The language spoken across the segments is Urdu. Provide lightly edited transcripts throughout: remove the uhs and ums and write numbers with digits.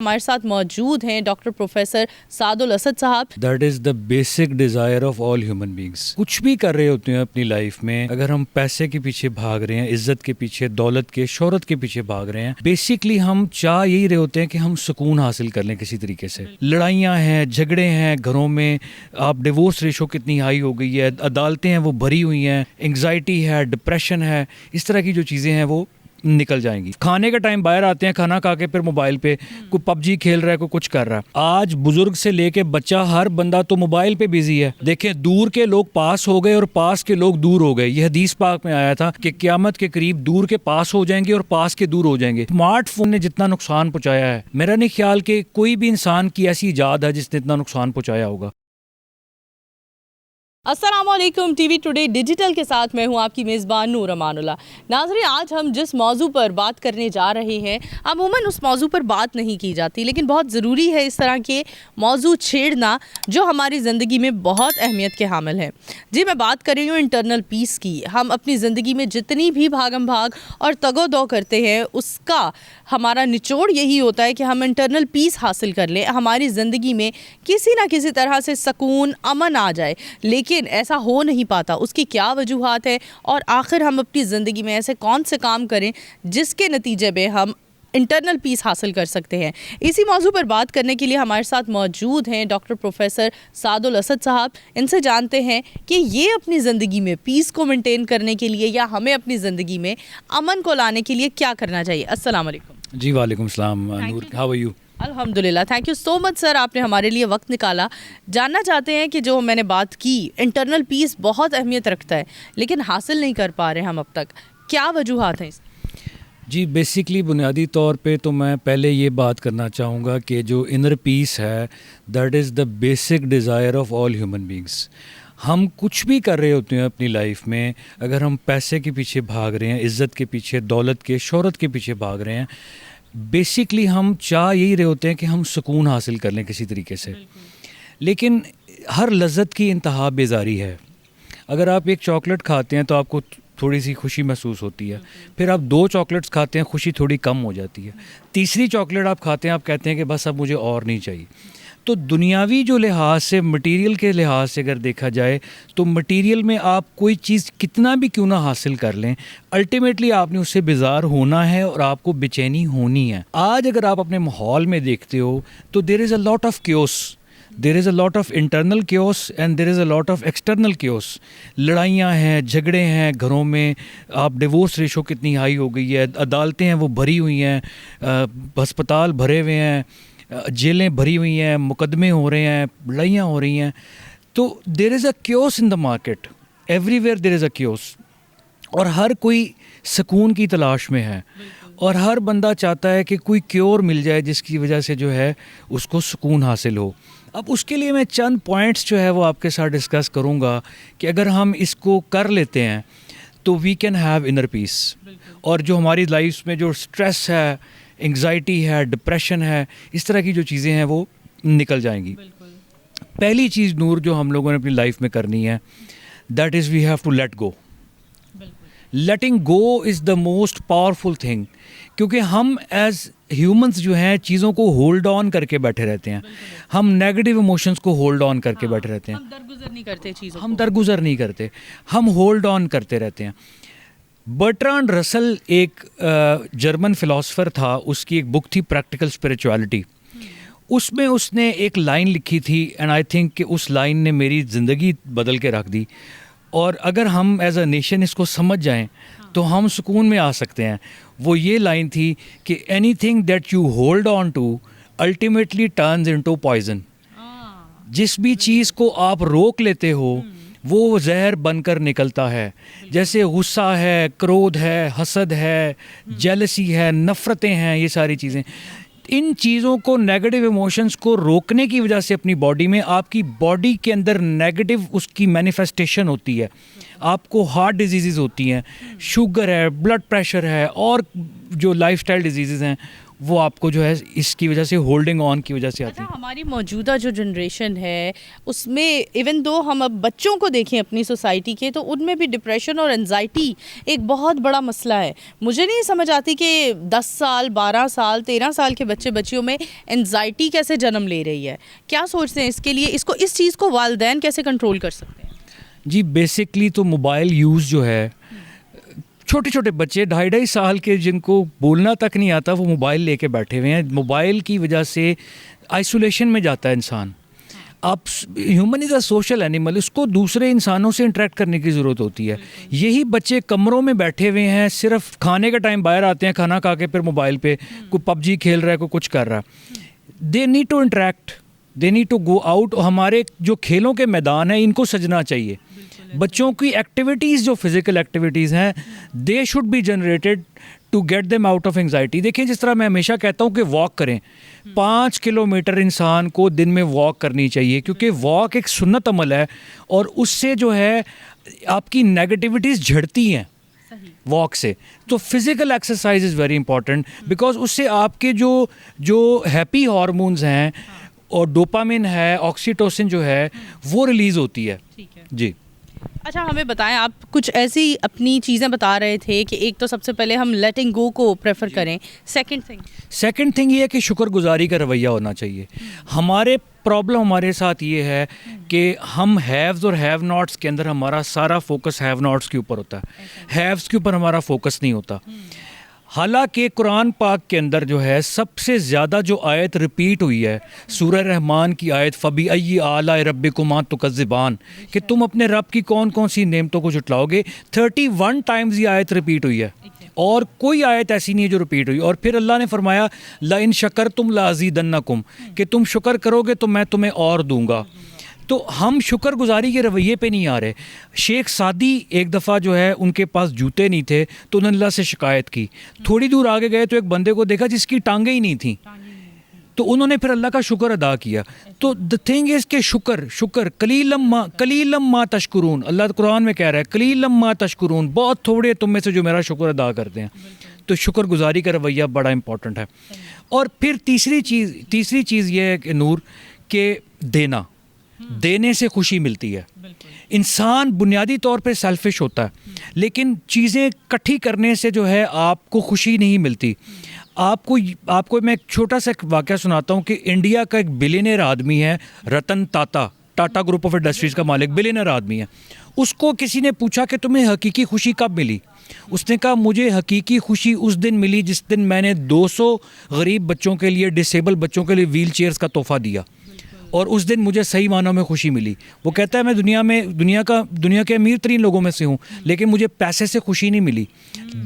ہمارے ساتھ موجود ہیں ڈاکٹر پروفیسر سعد الاسد صاحب. That is the basic desire of all human beings. کچھ بھی کر رہے ہوتے ہیں اپنی لائف میں, اگر ہم پیسے کے پیچھے بھاگ رہے ہیں, عزت کے پیچھے, دولت کے, شہرت کے پیچھے بھاگ رہے ہیں, بیسکلی ہم چاہ یہی رہے ہوتے ہیں کہ ہم سکون حاصل کر لیں کسی طریقے سے. لڑائیاں ہیں, جھگڑے ہیں گھروں میں, آپ ڈیورس ریشو کتنی ہائی ہو گئی ہے, عدالتیں ہیں وہ بھری ہوئی ہیں, انگزائٹی ہے, ڈپریشن ہے, اس طرح کی جو چیزیں ہیں وہ نکل جائیں گی. کھانے کا ٹائم باہر آتے ہیں, کھانا کھا کے پھر موبائل پہ کوئی پب جی کھیل رہا ہے, کوئی کچھ کر رہا ہے. آج بزرگ سے لے کے بچہ ہر بندہ تو موبائل پہ بزی ہے. دیکھیں, دور کے لوگ پاس ہو گئے اور پاس کے لوگ دور ہو گئے. یہ حدیث پاک میں آیا تھا کہ قیامت کے قریب دور کے پاس ہو جائیں گے اور پاس کے دور ہو جائیں گے. اسمارٹ فون نے جتنا نقصان پہنچایا ہے, میرا نہیں خیال کہ کوئی بھی انسان کی ایسی ایجاد ہے جس نے اتنا نقصان پہنچایا ہوگا. السلام علیکم. ٹی وی ٹوڈے ڈیجیٹل کے ساتھ میں ہوں آپ کی میزبان نور امان اللہ. ناظرین, آج ہم جس موضوع پر بات کرنے جا رہے ہیں, عموماً اس موضوع پر بات نہیں کی جاتی, لیکن بہت ضروری ہے اس طرح کے موضوع چھیڑنا جو ہماری زندگی میں بہت اہمیت کے حامل ہیں. جی, میں بات کر رہی ہوں انٹرنل پیس کی. ہم اپنی زندگی میں جتنی بھی بھاگم بھاگ اور تگ و دو کرتے ہیں, اس کا ہمارا نچوڑ یہی ہوتا ہے کہ ہم انٹرنل پیس حاصل کر لیں, ہماری زندگی میں کسی نہ کسی طرح سے سکون, امن آ جائے. لیکن ایسا ہو نہیں پاتا. اس کی کیا وجوہات ہے, اور آخر ہم اپنی زندگی میں ایسے کون سے کام کریں جس کے نتیجے میں ہم انٹرنل پیس حاصل کر سکتے ہیں. اسی موضوع پر بات کرنے کے لیے ہمارے ساتھ موجود ہیں ڈاکٹر پروفیسر سعد الاسد صاحب. ان سے جانتے ہیں کہ یہ اپنی زندگی میں پیس کو مینٹین کرنے کے لیے یا ہمیں اپنی زندگی میں امن کو لانے کے لیے کیا کرنا چاہیے. السلام علیکم. جی وعلیکم السلام نور, ہاؤ آر یو؟ الحمدللہ, تھینک یو سو مچ سر, آپ نے ہمارے لیے وقت نکالا. جاننا چاہتے ہیں کہ جو میں نے بات کی, انٹرنل پیس بہت اہمیت رکھتا ہے لیکن حاصل نہیں کر پا رہے ہم اب تک, کیا وجوہات ہیں اس؟ جی, بیسکلی بنیادی طور پہ تو میں پہلے یہ بات کرنا چاہوں گا کہ جو انر پیس ہے, that is the basic desire of all human beings. ہم کچھ بھی کر رہے ہوتے ہیں اپنی لائف میں, اگر ہم پیسے کے پیچھے بھاگ رہے ہیں, عزت کے پیچھے, دولت کے, شہرت کے پیچھے بھاگ رہے ہیں, بیسکلی ہم چاہ یہی رہے ہوتے ہیں کہ ہم سکون حاصل کر لیں کسی طریقے سے. لیکن ہر لذت کی انتہا بیزاری ہے. اگر آپ ایک چاکلیٹ کھاتے ہیں تو آپ کو تھوڑی سی خوشی محسوس ہوتی ہے, پھر آپ 2 چاکلیٹس کھاتے ہیں, خوشی تھوڑی کم ہو جاتی ہے, تیسری چاکلیٹ آپ کھاتے ہیں, آپ کہتے ہیں کہ بس اب مجھے اور نہیں چاہیے. تو دنیاوی جو لحاظ سے, مٹیریل کے لحاظ سے اگر دیکھا جائے تو مٹیریل میں آپ کوئی چیز کتنا بھی کیوں نہ حاصل کر لیں, الٹیمیٹلی آپ نے اس سے بیزار ہونا ہے اور آپ کو بے چینی ہونی ہے. آج اگر آپ اپنے ماحول میں دیکھتے ہو تو there is a lot of chaos, there is a lot of internal chaos and there is a lot of external chaos. لڑائیاں ہیں, جھگڑے ہیں گھروں میں, آپ ڈیورس ریشو کتنی ہائی ہو گئی ہے, عدالتیں ہیں وہ بھری ہوئی ہیں, ہسپتال بھرے ہوئے ہیں, جیلیں بھری ہوئی ہیں, مقدمے ہو رہے ہیں, لڑائیاں ہو رہی ہیں. تو there is a chaos in the market, everywhere there is a chaos. اور ہر کوئی سکون کی تلاش میں ہے, اور ہر بندہ چاہتا ہے کہ کوئی کیور مل جائے جس کی وجہ سے جو ہے اس کو سکون حاصل ہو. اب اس کے لیے میں چند پوائنٹس جو ہے وہ آپ کے ساتھ ڈسکس کروں گا کہ اگر ہم اس کو کر لیتے ہیں تو وی کین ہیو انر پیس, اور جو ہماری لائف میں جو اسٹریس ہے, انگزائٹی ہے, ڈپریشن ہے, اس طرح کی جو چیزیں ہیں وہ نکل جائیں گی. پہلی چیز نور جو ہم لوگوں نے اپنی لائف میں کرنی ہے, that is we have to let go. Letting go is the most powerful thing, کیونکہ ہم ایز ہیومنس جو ہیں چیزوں کو ہولڈ آن کر کے بیٹھے رہتے ہیں. ہم نیگیٹو ایموشنس کو ہولڈ آن کر کے بیٹھے رہتے ہیں, ہم درگزر نہیں کرتے چیزوں, ہم درگزر نہیں کرتے, ہم ہولڈ آن کرتے رہتے ہیں. برٹرانڈ رسل ایک جرمن فلاسفر تھا, اس کی ایک بک تھی پریکٹیکل اسپریچویلٹی. اس میں اس نے ایک لائن لکھی تھی, اینڈ آئی تھنک کہ اس لائن نے میری زندگی بدل کے رکھ دی. اور اگر ہم ایز اے نیشن اس کو سمجھ جائیں تو ہم سکون میں آ سکتے ہیں. وہ یہ لائن تھی کہ anything that you hold on to ultimately turns into poison. جس بھی چیز کو آپ روک لیتے ہو وہ زہر بن کر نکلتا ہے. جیسے غصہ ہے, کرودھ ہے, حسد ہے, جیلسی ہے, نفرتیں ہیں, یہ ساری چیزیں, ان چیزوں کو, نیگیٹو ایموشنز کو روکنے کی وجہ سے اپنی باڈی میں, آپ کی باڈی کے اندر نیگیٹو اس کی مینیفیسٹیشن ہوتی ہے. آپ کو ہارٹ ڈیزیزز ہوتی ہیں, شوگر ہے, بلڈ پریشر ہے, اور جو لائف سٹائل ڈیزیزز ہیں وہ آپ کو جو ہے اس کی وجہ سے ہولڈنگ آن کی وجہ سے آتی اچھا، ہے. ہماری موجودہ جو جنریشن ہے اس میں ایون دو ہم اب بچوں کو دیکھیں اپنی سوسائٹی کے، تو ان میں بھی ڈپریشن اور انزائٹی ایک بہت بڑا مسئلہ ہے. مجھے نہیں سمجھ آتی کہ 10 سال 12 سال 13 سال کے بچیوں میں انزائٹی کیسے جنم لے رہی ہے. کیا سوچتے ہیں اس کے لیے، اس چیز کو والدین کیسے کنٹرول کر سکتے ہیں؟ جی بیسکلی تو موبائل یوز جو ہے، چھوٹے چھوٹے بچے 2.5 سال کے جن کو بولنا تک نہیں آتا وہ موبائل لے کے بیٹھے ہوئے ہیں. موبائل کی وجہ سے آئسولیشن میں جاتا ہے انسان. آپ human is a social animal, اس کو دوسرے انسانوں سے انٹریکٹ کرنے کی ضرورت ہوتی ہے. یہی بچے کمروں میں بیٹھے ہوئے ہیں، صرف کھانے کے ٹائم باہر آتے ہیں، کھانا کھا کے پھر موبائل پہ کوئی پب جی کھیل رہا ہے، کوئی کچھ کر رہا ہے. They need to interact, they need to go out. ہمارے جو کھیلوں کے میدان ہیں ان کو سجنا چاہیے. بچوں کی ایکٹیویٹیز جو فزیکل ایکٹیویٹیز ہیں they should be generated to get them out of anxiety. دیکھیں جس طرح میں ہمیشہ کہتا ہوں کہ واک کریں، 5 کلومیٹر انسان کو دن میں واک کرنی چاہیے، کیونکہ واک ایک سنت عمل ہے اور اس سے جو ہے آپ کی نیگیٹیوٹیز جھڑتی ہیں واک سے. تو physical exercise is very important because اس سے آپ کے جو ہیپی ہارمونز ہیں اور ڈوپامن ہے، آکسیٹوسن جو ہے وہ ریلیز ہوتی ہے. جی اچھا، ہمیں بتائیں، آپ کچھ ایسی اپنی چیزیں بتا رہے تھے کہ ایک تو سب سے پہلے ہم لیٹنگ گو کو پریفر کریں، سیکنڈ تھنگ یہ ہے کہ شکر گزاری کا رویہ ہونا چاہیے. ہمارے پرابلم ہمارے ساتھ یہ ہے کہ ہم ہیوز اور ہیو ناٹس کے اندر ہمارا سارا فوکس ہیو ناٹس کے اوپر ہوتا ہے، ہیوز کے اوپر ہمارا فوکس نہیں ہوتا. حالانکہ قرآن پاک کے اندر جو ہے سب سے زیادہ جو آیت ریپیٹ ہوئی ہے سورہ رحمان کی آیت فَبِأَيِّ آلَاءِ رَبِّكُمَا تُكَذِّبَانِ، کہ تم اپنے رب کی کون کون سی نعمتوں کو جھٹلاؤ گے. 31 ٹائمز یہ آیت ریپیٹ ہوئی ہے اور کوئی آیت ایسی نہیں ہے جو ریپیٹ ہوئی. اور پھر اللہ نے فرمایا لَإِن شَكَرْتُمْ لَأَزِيدَنَّكُمْ، کہ تم شکر کرو گے تو میں تمہیں اور دوں گا. تو ہم شکر گزاری کے رویے پہ نہیں آ رہے. شیخ سعدی ایک دفعہ جو ہے ان کے پاس جوتے نہیں تھے تو انہوں نے اللہ سے شکایت کی. تھوڑی دور آگے گئے تو ایک بندے کو دیکھا جس کی ٹانگیں ہی نہیں تھیں، تو انہوں نے پھر اللہ کا شکر ادا کیا. تو دا تھنگ از کہ شکر قلیلم ما تشکرون، اللہ قرآن میں کہہ رہا ہے قلیلم ما تشکرون، بہت تھوڑے تم میں سے جو میرا شکر ادا کرتے ہیں. تو شکر گزاری کا رویہ بڑا امپورٹنٹ ہے. اور پھر تیسری چیز یہ ہے کہ نور کہ دینے سے خوشی ملتی ہے. انسان بنیادی طور پہ سیلفش ہوتا ہے، لیکن چیزیں اکٹھی کرنے سے جو ہے آپ کو خوشی نہیں ملتی. آپ کو میں ایک چھوٹا سا واقعہ سناتا ہوں کہ انڈیا کا ایک بلینئر آدمی ہے Ratan Tata group of industries کا مالک، بلینئر آدمی ہے. اس کو کسی نے پوچھا کہ تمہیں حقیقی خوشی کب ملی؟ اس نے کہا مجھے حقیقی خوشی اس دن ملی جس دن میں نے 200 غریب بچوں کے لیے، ڈسیبل بچوں کے لیے ویل چیئرز کا تحفہ دیا، اور اس دن مجھے صحیح معنوں میں خوشی ملی. وہ کہتا ہے میں دنیا کے امیر ترین لوگوں میں سے ہوں، لیکن مجھے پیسے سے خوشی نہیں ملی،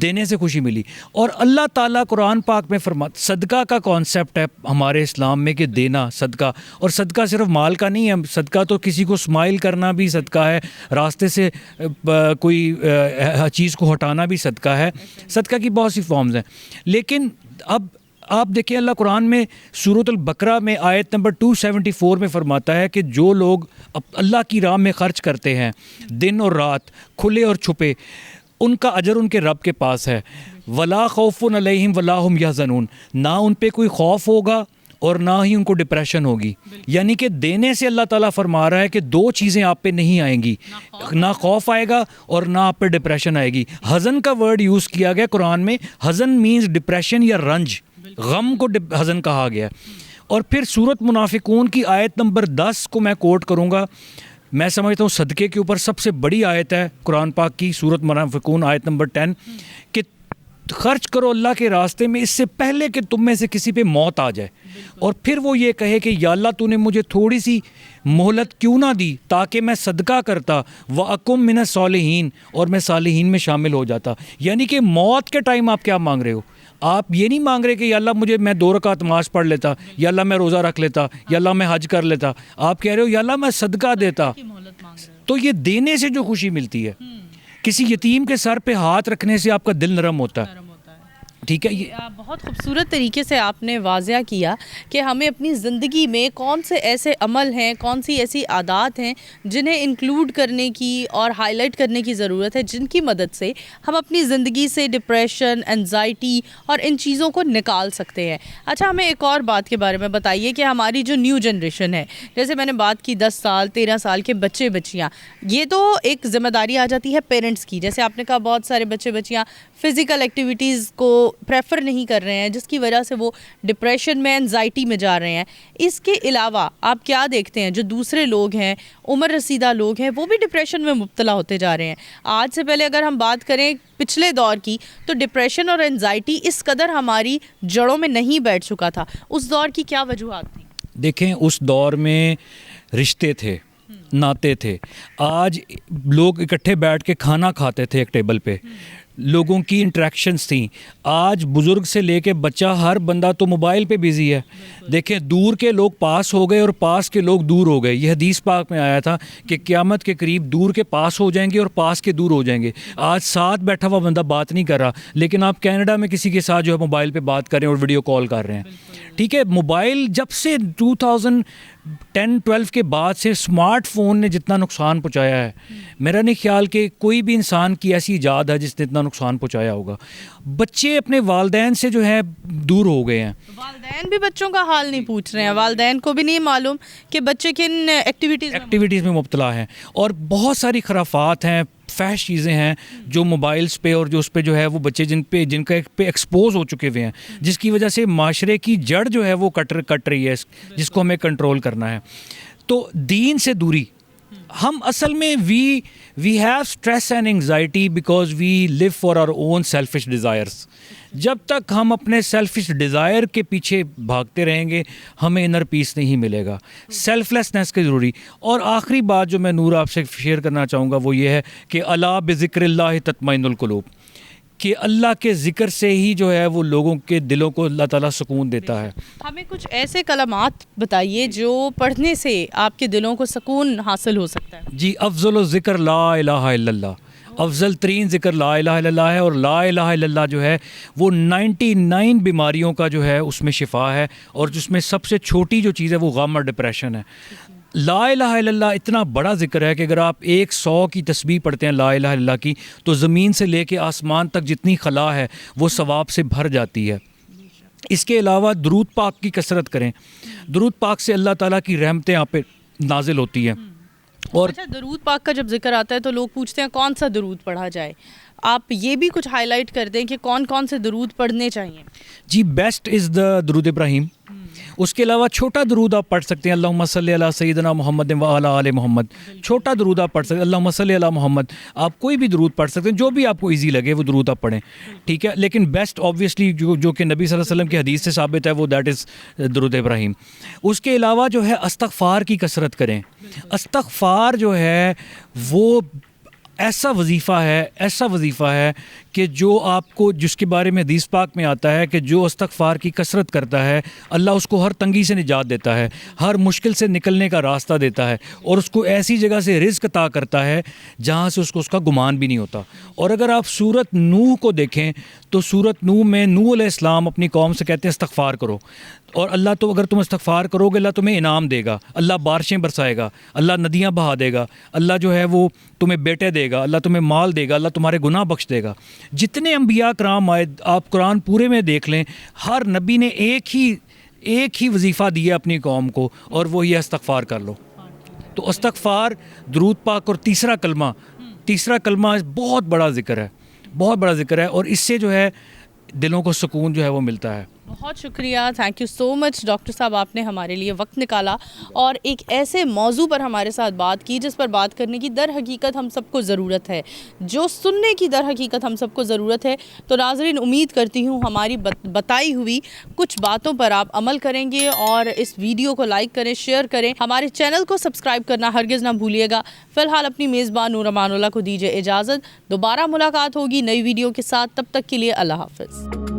دینے سے خوشی ملی. اور اللہ تعالیٰ قرآن پاک میں فرماتا، صدقہ کا کانسیپٹ ہے ہمارے اسلام میں کہ دینا صدقہ، اور صدقہ صرف مال کا نہیں ہے. صدقہ تو کسی کو اسمائل کرنا بھی صدقہ ہے، راستے سے کوئی چیز کو ہٹانا بھی صدقہ ہے. صدقہ کی بہت سی فارمز ہیں. لیکن اب آپ دیکھیں اللہ قرآن میں سورۃ البقرہ میں آیت نمبر 274 میں فرماتا ہے کہ جو لوگ اللہ کی راہ میں خرچ کرتے ہیں دن اور رات، کھلے اور چھپے، ان کا اجر ان کے رب کے پاس ہے. ولا خوف علیہم ولا ہم یحزنون، نہ ان پہ کوئی خوف ہوگا اور نہ ہی ان کو ڈپریشن ہوگی. یعنی کہ دینے سے اللہ تعالیٰ فرما رہا ہے کہ 2 چیزیں آپ پہ نہیں آئیں گی، نہ خوف آئے گا اور نہ آپ پہ ڈپریشن آئے گی. حزن کا ورڈ یوز کیا گیا قرآن میں، حزن مینز ڈپریشن یا رنج، غم کو حزن کہا گیا. اور پھر سورۃ منافقون کی آیت نمبر 10 کو میں کوٹ کروں گا. میں سمجھتا ہوں صدقے کے اوپر سب سے بڑی آیت ہے قرآن پاک کی، سورۃ منافقون آیت نمبر 10، کہ خرچ کرو اللہ کے راستے میں اس سے پہلے کہ تم میں سے کسی پہ موت آ جائے. اور پھر وہ یہ کہے کہ یا اللہ تو نے مجھے تھوڑی سی مہلت کیوں نہ دی تاکہ میں صدقہ کرتا، وَأَكُم مِّنَ الصَّالِحِينَ، اور میں صالحین میں شامل ہو جاتا. یعنی کہ موت کے ٹائم آپ کیا مانگ رہے ہو؟ آپ یہ نہیں مانگ رہے کہ یا اللہ میں 2 رکعت نماز پڑھ لیتا، یا اللہ میں روزہ رکھ لیتا، یا اللہ میں حج کر لیتا. آپ کہہ رہے ہو یا اللہ میں صدقہ دیتا. تو یہ دینے سے جو خوشی ملتی ہے، کسی یتیم کے سر پہ ہاتھ رکھنے سے آپ کا دل نرم ہوتا ہے. ٹھیک ہے. یہ بہت خوبصورت طریقے سے آپ نے واضح کیا کہ ہمیں اپنی زندگی میں کون سے ایسے عمل ہیں, کون سی ایسی عادات ہیں جنہیں انکلوڈ کرنے کی اور ہائی لائٹ کرنے کی ضرورت ہے, جن کی مدد سے ہم اپنی زندگی سے ڈپریشن, انزائٹی اور ان چیزوں کو نکال سکتے ہیں. اچھا, ہمیں ایک اور بات کے بارے میں بتائیے کہ ہماری جو نیو جنریشن ہے, جیسے میں نے بات کی 10 سال 13 سال کے بچے بچیاں, یہ تو ایک ذمہ داری آ جاتی ہے پیرنٹس کی. جیسے آپ نے کہا بہت سارے بچے بچیاں فزیکل ایکٹیویٹیز کو پریفر نہیں کر رہے ہیں, جس کی وجہ سے وہ ڈپریشن میں, انزائٹی میں جا رہے ہیں. اس کے علاوہ آپ کیا دیکھتے ہیں جو دوسرے لوگ ہیں, عمر رسیدہ لوگ ہیں, وہ بھی ڈپریشن میں مبتلا ہوتے جا رہے ہیں. آج سے پہلے اگر ہم بات کریں پچھلے دور کی, تو ڈپریشن اور انزائٹی اس قدر ہماری جڑوں میں نہیں بیٹھ چکا تھا. اس دور کی کیا وجوہات تھیں؟ دیکھیں, اس دور میں رشتے تھے, ناطے تھے. آج لوگ اکٹھے بیٹھ کے کھانا کھاتے تھے ایک ٹیبل پہ, لوگوں کی انٹریکشنز تھیں. آج بزرگ سے لے کے بچہ ہر بندہ تو موبائل پہ بیزی ہے. دیکھیں, دور کے لوگ پاس ہو گئے اور پاس کے لوگ دور ہو گئے. یہ حدیث پاک میں آیا تھا کہ قیامت کے قریب دور کے پاس ہو جائیں گے اور پاس کے دور ہو جائیں گے. آج ساتھ بیٹھا ہوا بندہ بات نہیں کر رہا, لیکن آپ کینیڈا میں کسی کے ساتھ جو ہے موبائل پہ بات کر رہے ہیں اور ویڈیو کال کر رہے ہیں. ٹھیک ہے, موبائل جب سے 2010-12 کے بعد سے اسمارٹ فون نے جتنا نقصان پہنچایا ہے, میرا نہیں خیال کہ کوئی بھی انسان کی ایسی ایجاد ہے جس نے اتنا نقصان پہنچایا ہوگا. بچے اپنے والدین سے جو ہے دور ہو گئے ہیں. والدین بھی بچوں کا حال نہیں پوچھ رہے ہیں, والدین کو بھی نہیں معلوم کہ بچے کن ایکٹیویٹیز میں مبتلا ہیں. اور بہت ساری خرافات ہیں, فحش چیزیں ہیں جو موبائلز پہ اور جو اس پہ جو ہے وہ بچے جن کا پہ ایکسپوز ہو چکے ہوئے ہیں, جس کی وجہ سے معاشرے کی جڑ جو ہے وہ کٹ رہی ہے, جس کو ہمیں کنٹرول کرنا ہے. تو دین سے دوری, ہم اصل میں we have stress and anxiety because we live for our own selfish desires. جب تک ہم اپنے سیلفش ڈیزائر کے پیچھے بھاگتے رہیں گے, ہمیں انر پیس نہیں ملے گا. سیلف لیسنس کی ضروری. اور آخری بات جو میں نور آپ سے شیئر کرنا چاہوں گا وہ یہ ہے کہ الا بذکر اللہ تطمئن القلوب, کہ اللہ کے ذکر سے ہی جو ہے وہ لوگوں کے دلوں کو اللہ تعالیٰ سکون دیتا ہے. ہمیں کچھ ایسے کلمات بتائیے جو پڑھنے سے آپ کے دلوں کو سکون حاصل ہو سکتا ہے. جی, افضل الذکر لا الہ الا اللہ. افضل ترین ذکر لا الہ الا اللہ ہے, اور لا الہ الا اللہ جو ہے وہ 99 بیماریوں کا جو ہے اس میں شفا ہے, اور جس میں سب سے چھوٹی جو چیز ہے وہ غم اور ڈپریشن ہے. لا الہ الا اللہ اتنا بڑا ذکر ہے کہ اگر آپ 100 کی تسبیح پڑھتے ہیں لا الہ الا اللہ کی, تو زمین سے لے کے آسمان تک جتنی خلا ہے وہ ثواب سے بھر جاتی ہے. اس کے علاوہ درود پاک کی کثرت کریں. درود پاک سے اللہ تعالیٰ کی رحمتیں آپ پہ نازل ہوتی ہیں. اور اچھا, درود پاک کا جب ذکر آتا ہے تو لوگ پوچھتے ہیں کون سا درود پڑھا جائے. آپ یہ بھی کچھ ہائی لائٹ کر دیں کہ کون کون سے درود پڑھنے چاہیے. جی, بیسٹ از دا درود ابراہیم. اس کے علاوہ چھوٹا درود آپ پڑھ سکتے ہیں, اللہم صلی علی سیدنا محمد و علی آل محمد. چھوٹا درود آپ پڑھ سکتے ہیں, اللہم صلی علی محمد. آپ کوئی بھی درود پڑھ سکتے ہیں, جو بھی آپ کو ایزی لگے وہ درود آپ پڑھیں. ٹھیک ہے, لیکن بیسٹ آبویسلی جو کہ نبی صلی اللہ علیہ وسلم کی حدیث سے ثابت ہے وہ دیٹ از درود ابراہیم. اس کے علاوہ جو ہے استغفار کی کثرت کریں. استغفار جو ہے وہ ایسا وظیفہ ہے کہ جو آپ کو, جس کے بارے میں حدیث پاک میں آتا ہے کہ جو استغفار کی کثرت کرتا ہے اللہ اس کو ہر تنگی سے نجات دیتا ہے, ہر مشکل سے نکلنے کا راستہ دیتا ہے, اور اس کو ایسی جگہ سے رزق عطا کرتا ہے جہاں سے اس کا گمان بھی نہیں ہوتا. اور اگر آپ سورت نوح کو دیکھیں تو سورت نوح میں نوح علیہ السلام اپنی قوم سے کہتے ہیں استغفار کرو, اور اللہ تو اگر تم استغفار کرو گے اللہ تمہیں انعام دے گا, اللہ بارشیں برسائے گا, اللہ ندیاں بہا دے گا, اللہ جو ہے وہ تمہیں بیٹے دے گا, اللہ تمہیں مال دے گا, اللہ تمہارے گناہ بخش دے گا. جتنے انبیاء کرام آئے, آپ قرآن پورے میں دیکھ لیں, ہر نبی نے ایک ہی وظیفہ دیا اپنی قوم کو, اور وہ یہ استغفار کر لو. تو استغفار, درود پاک, اور تیسرا کلمہ بہت بڑا ذکر ہے, اور اس سے جو ہے دلوں کو سکون جو ہے وہ ملتا ہے. بہت شکریہ, thank you so much doctor صاحب, آپ نے ہمارے لیے وقت نکالا اور ایک ایسے موضوع پر ہمارے ساتھ بات کی جس پر بات کرنے کی در حقیقت ہم سب کو ضرورت ہے, جو سننے کی در حقیقت ہم سب کو ضرورت ہے. تو ناظرین, امید کرتی ہوں ہماری بتائی ہوئی کچھ باتوں پر آپ عمل کریں گے, اور اس ویڈیو کو لائک کریں, شیئر کریں, ہمارے چینل کو سبسکرائب کرنا ہرگز نہ بھولیے گا. فی الحال اپنی میزبان نور امان اللہ کو دیجیے اجازت, دوبارہ ملاقات ہوگی نئی ویڈیو کے ساتھ, تب تک کے لیے اللہ حافظ.